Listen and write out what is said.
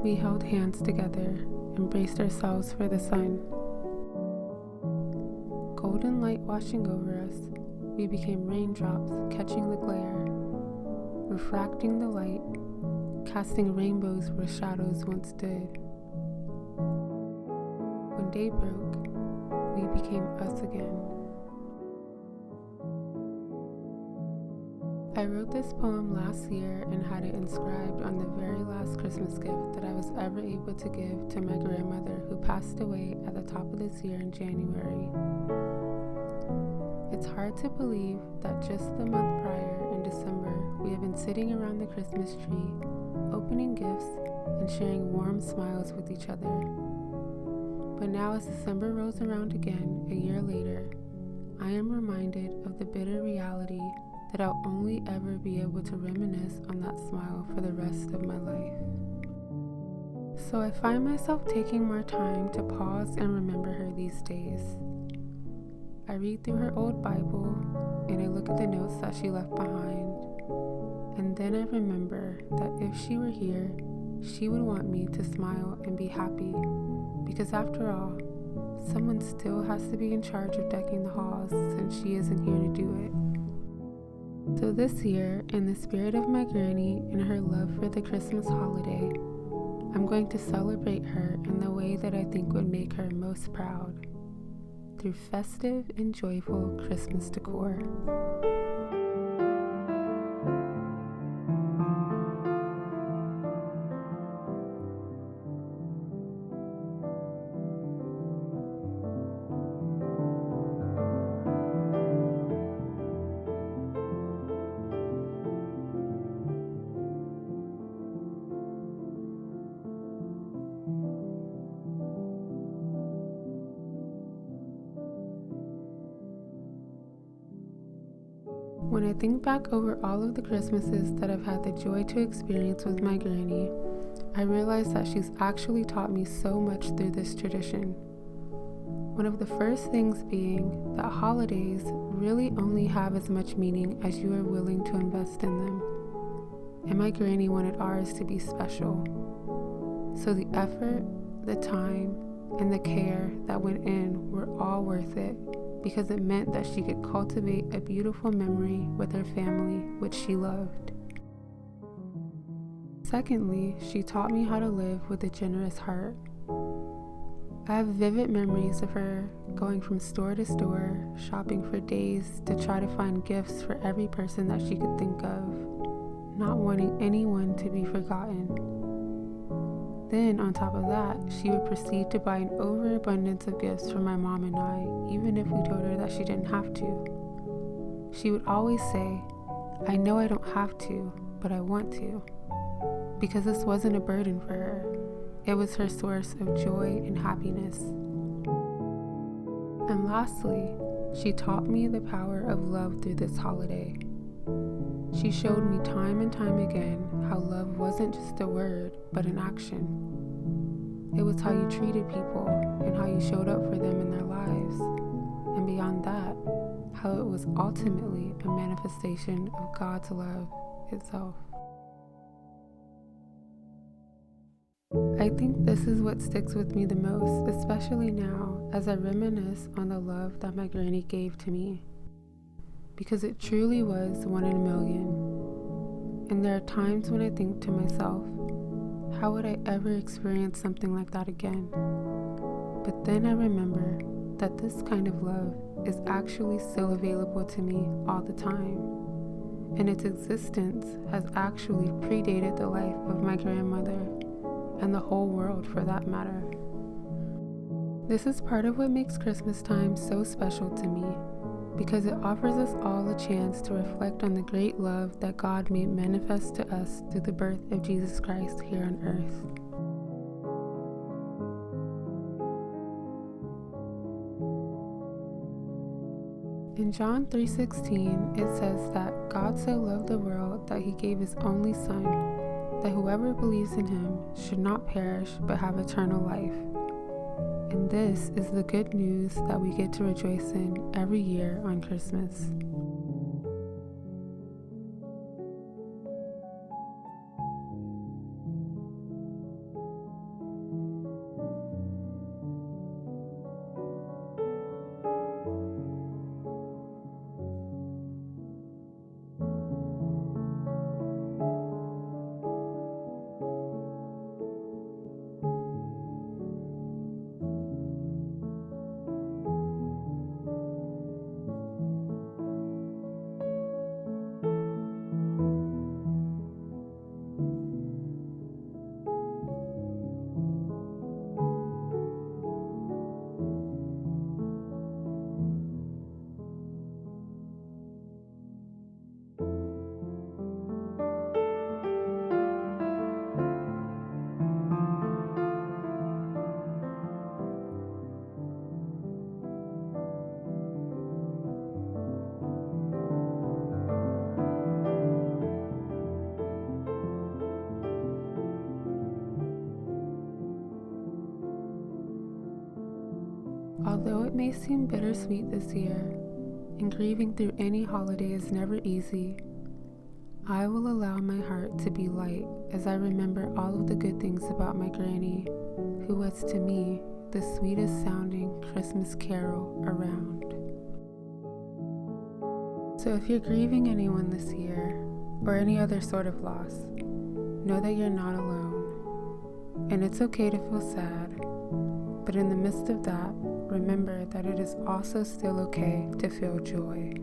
We held hands together and braced ourselves for the sun. Golden light washing over us, we became raindrops catching the glare, refracting the light, casting rainbows where shadows once stood. When day broke, we became us again. I wrote this poem last year and had it inscribed on the very last Christmas gift that I was ever able to give to my grandmother, who passed away at the top of this year in January. It's hard to believe that just the month prior, in December, we have been sitting around the Christmas tree, opening gifts and sharing warm smiles with each other. But now as December rolls around again, a year later, I am reminded of the bitter reality that I'll only ever be able to reminisce on that smile for the rest of my life. So I find myself taking more time to pause and remember her these days. I read through her old Bible and I look at the notes that she left behind, and then I remember that if she were here, she would want me to smile and be happy, because after all, someone still has to be in charge of decking the halls since she isn't here to do it. So this year, in the spirit of my granny and her love for the Christmas holiday, I'm going to celebrate her in the way that I think would make her most proud, through festive and joyful Christmas decor. When I think back over all of the Christmases that I've had the joy to experience with my granny, I realize that she's actually taught me so much through this tradition. One of the first things being that holidays really only have as much meaning as you are willing to invest in them. And my granny wanted ours to be special. So the effort, the time, and the care that went in were all worth it, because it meant that she could cultivate a beautiful memory with her family, which she loved. Secondly, she taught me how to live with a generous heart. I have vivid memories of her going from store to store, shopping for days to try to find gifts for every person that she could think of, not wanting anyone to be forgotten. Then, on top of that, she would proceed to buy an overabundance of gifts for my mom and I, even if we told her that she didn't have to. She would always say, "I know I don't have to, but I want to," because this wasn't a burden for her. It was her source of joy and happiness. And lastly, she taught me the power of love through this holiday. She showed me time and time again how love wasn't just a word, but an action. It was how you treated people and how you showed up for them in their lives. And beyond that, how it was ultimately a manifestation of God's love itself. I think this is what sticks with me the most, especially now as I reminisce on the love that my granny gave to me. Because it truly was one in a million. And there are times when I think to myself, how would I ever experience something like that again? But then I remember that this kind of love is actually still available to me all the time. And its existence has actually predated the life of my grandmother, and the whole world for that matter. This is part of what makes Christmas time so special to me, because it offers us all a chance to reflect on the great love that God made manifest to us through the birth of Jesus Christ here on earth. In John 3:16, it says that God so loved the world that he gave his only Son, that whoever believes in him should not perish but have eternal life. And this is the good news that we get to rejoice in every year on Christmas. Although it may seem bittersweet this year, and grieving through any holiday is never easy, I will allow my heart to be light as I remember all of the good things about my granny, who was to me the sweetest sounding Christmas carol around. So if you're grieving anyone this year, or any other sort of loss, know that you're not alone. And it's okay to feel sad, but in the midst of that, remember that it is also still okay to feel joy.